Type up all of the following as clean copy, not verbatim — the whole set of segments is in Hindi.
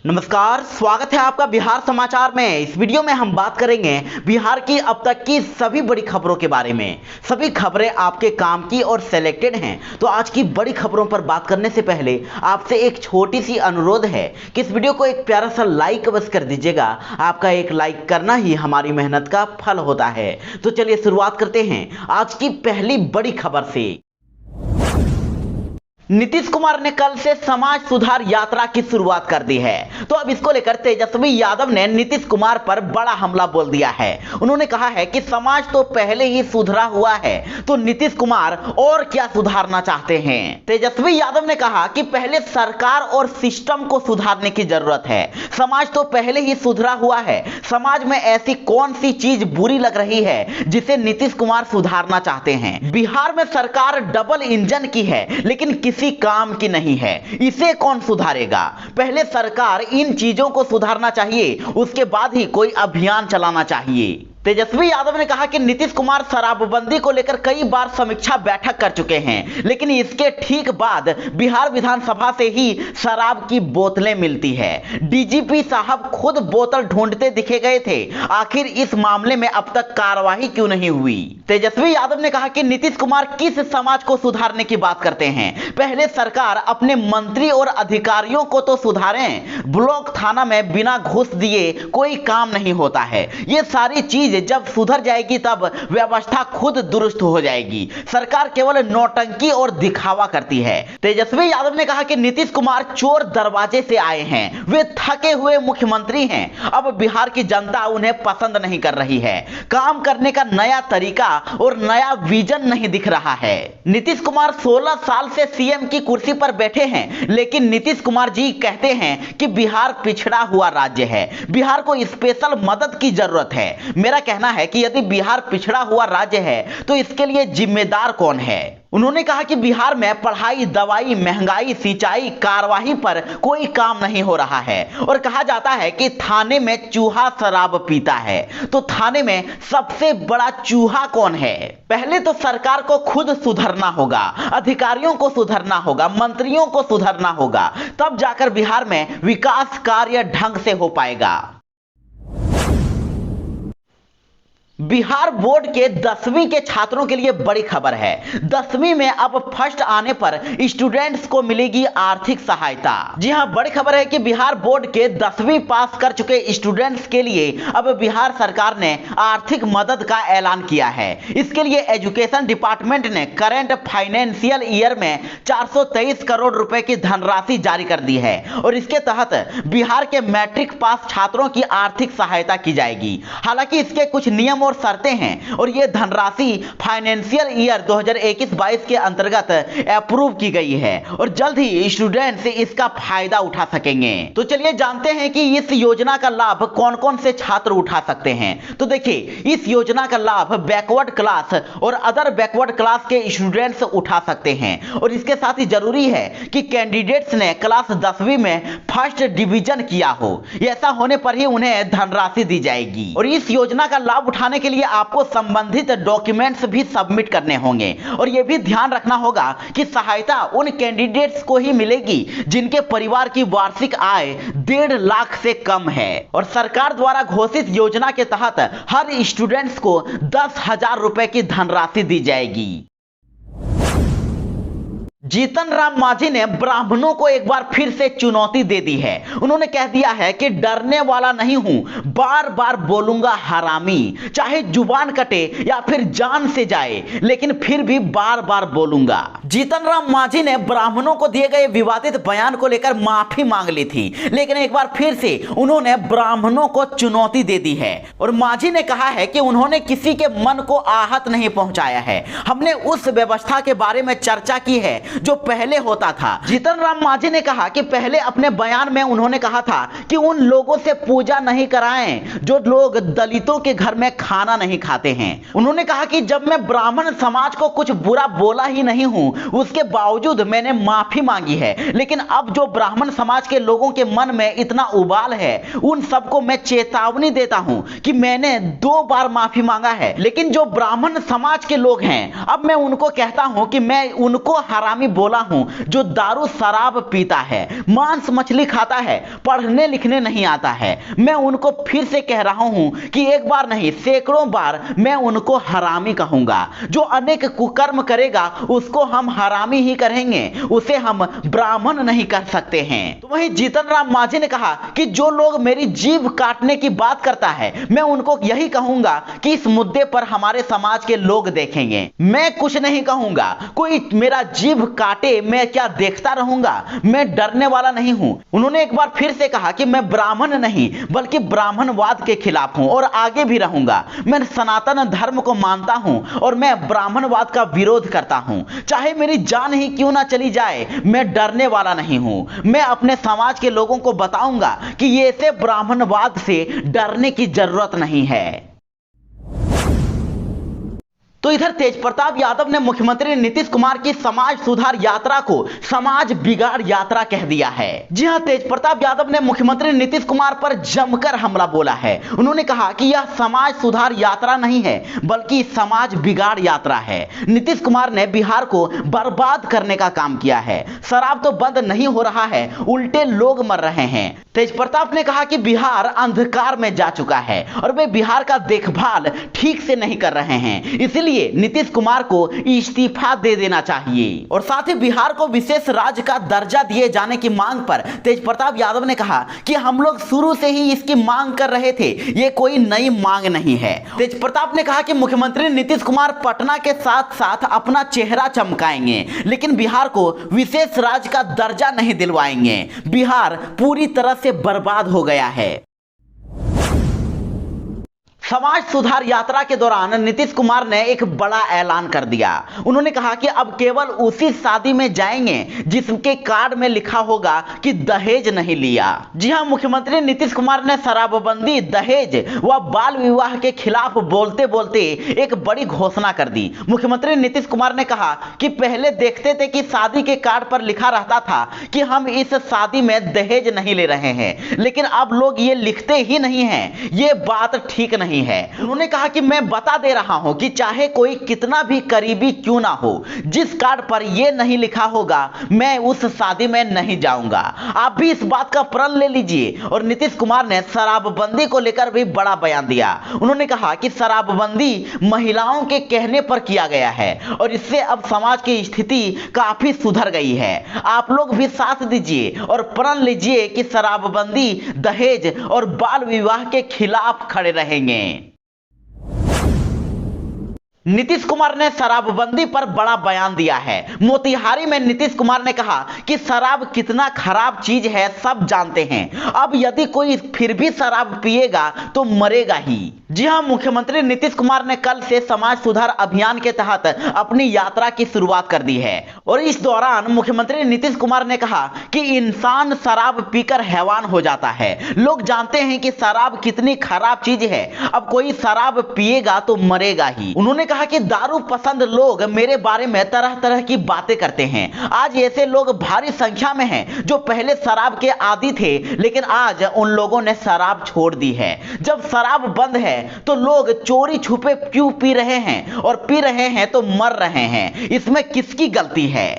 नमस्कार, स्वागत है आपका बिहार समाचार में। इस वीडियो में हम बात करेंगे बिहार की अब तक की सभी बड़ी खबरों के बारे में। सभी खबरें आपके काम की और सिलेक्टेड हैं। तो आज की बड़ी खबरों पर बात करने से पहले आपसे एक छोटी सी अनुरोध है कि इस वीडियो को एक प्यारा सा लाइक बस कर दीजिएगा। आपका एक लाइक करना ही हमारी मेहनत का फल होता है। तो चलिए शुरुआत करते हैं आज की पहली बड़ी खबर से। नीतीश कुमार ने कल से समाज सुधार यात्रा की शुरुआत कर दी है। तो अब इसको लेकर तेजस्वी यादव ने नीतीश कुमार पर बड़ा हमला बोल दिया है। उन्होंने कहा है कि समाज तो पहले ही सुधरा हुआ है, तो नीतीश कुमार और क्या सुधारना चाहते हैं। तेजस्वी यादव ने कहा कि पहले सरकार और सिस्टम को सुधारने की जरूरत है। समाज तो पहले ही सुधरा हुआ है। समाज में ऐसी कौन सी चीज बुरी लग रही है जिसे नीतीश कुमार सुधारना चाहते हैं। बिहार में सरकार डबल इंजन की है, लेकिन किसी काम की नहीं है। इसे कौन सुधारेगा। पहले सरकार इन चीजों को सुधारना चाहिए, उसके बाद ही कोई अभियान चलाना चाहिए। तेजस्वी यादव ने कहा कि नीतीश कुमार शराबबंदी को लेकर कई बार समीक्षा बैठक कर चुके हैं, लेकिन इसके ठीक बाद बिहार विधानसभा से ही शराब की बोतलें मिलती है। डीजीपी साहब खुद बोतल ढूंढते दिखे गए थे। आखिर इस मामले में अब तक कार्रवाई क्यों नहीं हुई। तेजस्वी यादव ने कहा कि नीतीश कुमार किस समाज को सुधारने की बात करते हैं। पहले सरकार अपने मंत्री और अधिकारियों को तो सुधारें। ब्लॉक थाना में बिना घूस दिए कोई काम नहीं होता है। ये सारी चीज जब सुधर जाएगी तब व्यवस्था खुद दुरुस्त हो जाएगी। सरकार केवल नौटंकी और दिखावा करती है। तेजस्वी यादव ने कहा कि नीतीश कुमार चोर दरवाजे से आए हैं। वे थके हुए मुख्यमंत्री हैं। अब बिहार की जनता उन्हें पसंद नहीं कर रही है। काम करने का नया तरीका और नया विजन नहीं दिख रहा है। नीतीश कुमार 16 साल से सीएम की कुर्सी पर बैठे हैं, लेकिन नीतीश कुमार जी कहते हैं कि बिहार पिछड़ा हुआ राज्य है, बिहार को स्पेशल मदद की जरूरत है। मेरा कहना है कि यदि बिहार पिछड़ा हुआ राज्य है तो इसके लिए जिम्मेदार कौन है। उन्होंने कहा कि बिहार में पढ़ाई, दवाई, महंगाई, सिंचाई, कार्यवाही पर कोई काम नहीं हो रहा है। और कहा जाता है कि थाने में चूहा शराब पीता है, तो थाने में सबसे बड़ा चूहा कौन है। पहले तो सरकार को खुद सुधरना होगा, अधिकारियों को सुधरना होगा, मंत्रियों को सुधरना होगा, तब जाकर बिहार में विकास कार्य ढंग से हो पाएगा। बिहार बोर्ड के 10वीं के छात्रों के लिए बड़ी खबर है। 10वीं में अब फर्स्ट आने पर स्टूडेंट्स को मिलेगी आर्थिक सहायता। जी हां, बड़ी खबर है कि बिहार बोर्ड के 10वीं पास कर चुके स्टूडेंट्स के लिए अब बिहार सरकार ने आर्थिक मदद का ऐलान किया है। इसके लिए एजुकेशन डिपार्टमेंट ने करंट फाइनेंशियल ईयर में 423 करोड़ रुपए की धनराशि जारी कर दी है और इसके तहत बिहार के मैट्रिक पास छात्रों की आर्थिक सहायता की जाएगी। हालांकि इसके कुछ नियम और शर्तें हैं और यह धनराशि फाइनेंशियल ईयर 2021-22 के अंतर्गत अप्रूव की गई है और जल्द ही स्टूडेंट्स इसका फायदा उठा सकेंगे। तो चलिए जानते हैं कि इस योजना का लाभ कौन कौन से छात्र उठा सकते हैं। तो देखिए, इस योजना का लाभ बैकवर्ड क्लास और अदर बैकवर्ड क्लास के स्टूडेंट्स उठा सकते हैं और इसके साथ ही जरूरी है कि कैंडिडेट्स ने क्लास 10वीं में फर्स्ट डिवीजन किया हो। ऐसा होने पर ही उन्हें धनराशि दी जाएगी और इस योजना का लाभ उठाने के लिए आपको संबंधित डॉक्यूमेंट्स भी सबमिट करने होंगे और यह भी ध्यान रखना होगा कि सहायता उन कैंडिडेट्स को ही मिलेगी जिनके परिवार की वार्षिक आय 1.5 लाख से कम है और सरकार द्वारा घोषित योजना के तहत हर स्टूडेंट्स को 10,000 रुपए की धनराशि दी जाएगी। जीतन राम मांझी ने ब्राह्मणों को एक बार फिर से चुनौती दे दी है। उन्होंने कह दिया है कि डरने वाला नहीं हूं, बार बार बोलूंगा हरामी, चाहे जुबान कटे या फिर जान से जाए, लेकिन फिर भी बार बार बोलूंगा। जीतन राम मांझी ने ब्राह्मणों को दिए गए विवादित बयान को लेकर माफी मांग ली थी, लेकिन एक बार फिर से उन्होंने ब्राह्मणों को चुनौती दे दी है और मांझी ने कहा है कि उन्होंने किसी के मन को आहत नहीं पहुंचाया है। हमने उस व्यवस्था के बारे में चर्चा की है जो पहले होता था। जीतन राम मांझी ने कहा कि पहले अपने बयान में उन्होंने कहा था कि उन लोगों से पूजा नहीं कराएं जो लोग दलितों के घर में खाना नहीं खाते हैं। उन्होंने कहा कि जब मैं ब्राह्मण समाज को कुछ बुरा बोला ही नहीं हूं, उसके बावजूद मैंने माफी मांगी है, लेकिन अब जो ब्राह्मण समाज के लोगों के मन में इतना उबाल है, उन सबको मैं चेतावनी देता हूं कि मैंने 2 बार माफी मांगा है, लेकिन जो ब्राह्मण समाज के लोग हैं, अब मैं उनको कहता हूं कि मैं उनको हरामी बोला हूं जो दारू शराब पीता है, मांस मछली खाता है, पढ़ने लिखने नहीं आता है, मैं उनको फिर से कह रहा हूं कि एक बार नहीं सैकड़ों बार मैं उनको हरामी कहूंगा। जो अनेक कुकर्म करेगा उसको हम हरामी ही करेंगे, उसे हम ब्राह्मण नहीं कर सकते हैं। तो वहीं जीतन राम मांझी ने कहा कि जो लोग मेरी जीभ काटने की बात करता है मैं उनको यही कहूंगा कि इस मुद्दे पर हमारे समाज के लोग देखेंगे। मैं कुछ नहीं कहूंगा, कोई मेरा जीभ काटे मैं क्या देखता रहूंगा, मैं डरने वाला नहीं हूं। उन्होंने एक बार फिर से कहा कि मैं ब्राह्मण नहीं बल्कि ब्राह्मणवाद के खिलाफ हूं और आगे भी रहूंगा। मैं सनातन धर्म को मानता हूं और मैं ब्राह्मणवाद का विरोध करता हूं, चाहे मेरी जान ही क्यों ना चली जाए, मैं डरने वाला नहीं हूं। मैं अपने समाज के लोगों को बताऊंगा कि ये ऐसे ब्राह्मणवाद से डरने की जरूरत नहीं है। तो इधर तेजप्रताप यादव ने मुख्यमंत्री नीतीश कुमार की समाज सुधार यात्रा को समाज बिगाड़ यात्रा कह दिया है। जी हां, तेजप्रताप यादव ने मुख्यमंत्री नीतीश कुमार पर जमकर हमला बोला है। उन्होंने कहा कि यह समाज सुधार यात्रा नहीं है बल्कि समाज बिगाड़ यात्रा है। नीतीश कुमार ने बिहार को बर्बाद करने का काम किया है। शराब तो बंद नहीं हो रहा है, उल्टे लोग मर रहे हैं। तेजप्रताप ने कहा कि बिहार अंधकार में जा चुका है और वे बिहार का देखभाल ठीक से नहीं कर रहे हैं, इसलिए नीतीश कुमार को इस्तीफा दे देना चाहिए। और साथ ही बिहार को विशेष राज्य का दर्जा दिए जाने की मांग पर तेजप्रताप यादव ने कहा कि हम लोग शुरू से ही इसकी मांग कर रहे थे, ये कोई नई मांग नहीं है। तेजप्रताप ने कहा कि मुख्यमंत्री नीतीश कुमार पटना के साथ साथ अपना चेहरा चमकाएंगे लेकिन बिहार को विशेष राज्य का दर्जा नहीं दिलवाएंगे। बिहार पूरी तरह से बर्बाद हो गया है। समाज सुधार यात्रा के दौरान नीतीश कुमार ने एक बड़ा ऐलान कर दिया। उन्होंने कहा कि अब केवल उसी शादी में जाएंगे जिसके कार्ड में लिखा होगा कि दहेज नहीं लिया। जी हां, मुख्यमंत्री नीतीश कुमार ने शराबबंदी, दहेज व बाल विवाह के खिलाफ बोलते बोलते एक बड़ी घोषणा कर दी। मुख्यमंत्री नीतीश कुमार ने कहा कि पहले देखते थे कि शादी के कार्ड पर लिखा रहता था कि हम इस शादी में दहेज नहीं ले रहे हैं, लेकिन अब लोग ये लिखते ही नहीं हैं। ये बात ठीक नहीं है। उन्होंने कहा कि मैं बता दे रहा हूं कि चाहे कोई कितना भी करीबी क्यों ना हो, जिस कार्ड पर यह नहीं लिखा होगा मैं उस शादी में नहीं जाऊंगा। आप भी इस बात का प्रण ले लीजिए। और नीतीश कुमार ने शराबबंदी को लेकर भी बड़ा बयान दिया। उन्होंने कहा कि शराबबंदी महिलाओं के कहने पर किया गया है और इससे अब समाज की स्थिति काफी सुधर गई है। आप लोग भी साथ दीजिए और प्रण लीजिए कि शराबबंदी, दहेज और बाल विवाह के खिलाफ खड़े रहेंगे। नीतीश कुमार ने शराबबंदी पर बड़ा बयान दिया है। मोतिहारी में नीतीश कुमार ने कहा कि शराब कितना खराब चीज है सब जानते हैं, अब यदि कोई फिर भी शराब पिएगा तो मरेगा ही। जी हां, मुख्यमंत्री नीतीश कुमार ने कल से समाज सुधार अभियान के तहत अपनी यात्रा की शुरुआत कर दी है और इस दौरान मुख्यमंत्री नीतीश कुमार ने कहा कि इंसान शराब पीकर हैवान हो जाता है। लोग जानते हैं कि शराब कितनी खराब चीज है, अब कोई शराब पिएगा तो मरेगा ही। उन्होंने कहा कि दारू पसंद लोग मेरे बारे में तरह तरह की बातें करते हैं। आज ऐसे लोग भारी संख्या में हैं जो पहले शराब के आदी थे लेकिन आज उन लोगों ने शराब छोड़ दी है। जब शराब बंद है तो लोग चोरी छुपे क्यों पी रहे हैं और पी रहे हैं तो मर रहे हैं, इसमें किसकी गलती है?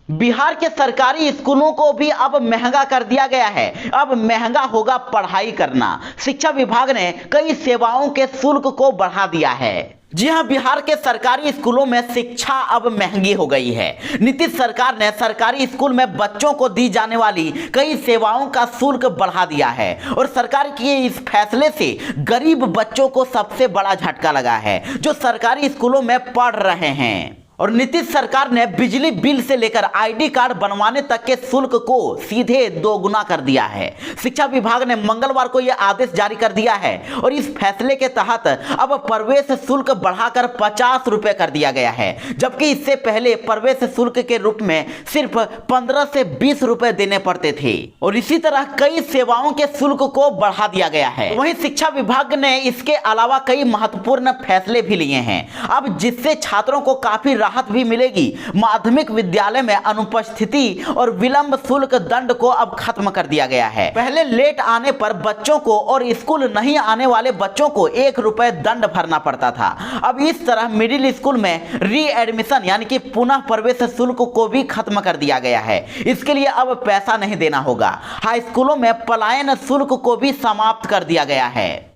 बिहार के सरकारी स्कूलों को भी अब महंगा कर दिया गया है। अब महंगा होगा पढ़ाई करना। शिक्षा विभाग ने कई सेवाओं के शुल्क को बढ़ा दिया है। जी हां, बिहार के सरकारी स्कूलों में शिक्षा अब महंगी हो गई है। नीतीश सरकार ने सरकारी स्कूल में बच्चों को दी जाने वाली कई सेवाओं का शुल्क बढ़ा दिया है और सरकार के इस फैसले से गरीब बच्चों को सबसे बड़ा झटका लगा है जो सरकारी स्कूलों में पढ़ रहे हैं। और नीतीश सरकार ने बिजली बिल से लेकर आईडी कार्ड बनवाने तक के शुल्क को सीधे दोगुना कर दिया है। शिक्षा विभाग ने मंगलवार को यह आदेश जारी कर दिया है और इस फैसले के तहत अब प्रवेश शुल्क बढ़ाकर 50 रुपए कर दिया गया है, जबकि इससे पहले प्रवेश शुल्क के रूप में सिर्फ 15 से 20 रुपए देने पड़ते थे। और इसी तरह कई सेवाओं के शुल्क को बढ़ा दिया गया है। वहीं शिक्षा विभाग ने इसके अलावा कई महत्वपूर्ण फैसले भी लिए हैं अब जिससे छात्रों को काफी राहत भी मिलेगी। माध्यमिक विद्यालय में अनुपस्थिति और विलंब शुल्क दंड को अब खत्म कर दिया गया है। पहले लेट आने पर बच्चों को और स्कूल नहीं आने वाले बच्चों को 1 रुपए दंड भरना पड़ता था। अब इस तरह मिडिल स्कूल में री एडमिशन यानी कि पुनः प्रवेश शुल्क को भी खत्म कर दिया गया है। इसके लिए अब पैसा नहीं देना होगा। हाई स्कूलों में पलायन शुल्क को भी समाप्त कर दिया गया है।